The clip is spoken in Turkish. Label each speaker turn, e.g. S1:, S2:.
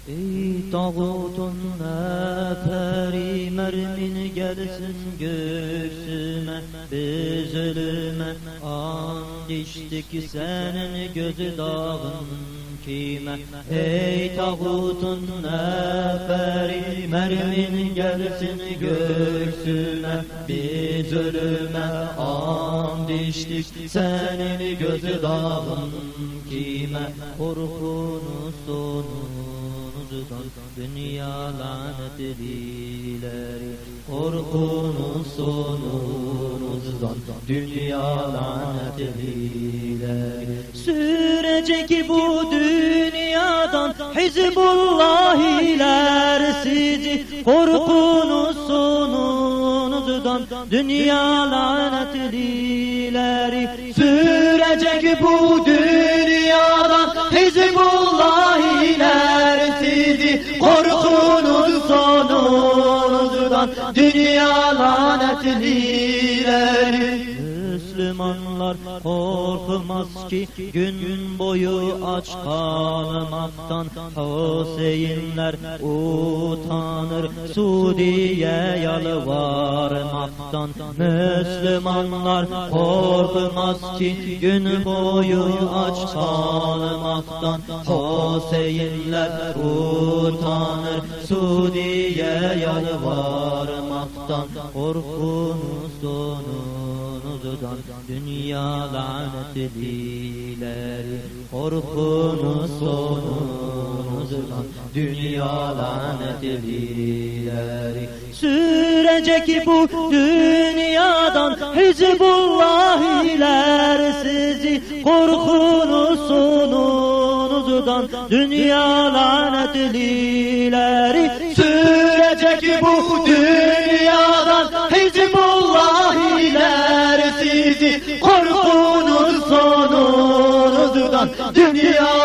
S1: Ey tağutun neferi mermin gelsin göğsüme, biz ölüme and içtik senin gözü dağın kime. Ey tağutun neferi mermin gelsin göğsüme, biz ölüme and içtik senin gözü dağın kime. Korkunuz sonunuzdan dünya lanetlileri, korkunuz sonunuzdan dünya lanetlileri. Sürecek bu dünyadan Hizbullahiler sizi, korkunuz sonunuzdan dünya lanetlileri. Sürecek bu dünyadan Hizbullahiler sizi, korkunuz sonunuzdan dünya lanetlileri. Müslümanlar korkmaz ki gün boyu aç kalmaktan, Hüseyinler utanır Suudiye yalvarmaktan. Müslümanlar korkmaz ki gün boyu aç kalmaktan, Hüseyinler utanır Suudiye yalvarmaktan. Korkunuz sonunuzdan dünya lanetlileri, korkunuz sonunuzdan dünya lanetlileri. Sürecek bu dünyadan Hizbullahiler sizi, korkunuz sonunuzdan dünya lanetlileri. Sürecek bu dünyadan Hizbullahiler sizi, korkunuz sonunuzdan dünya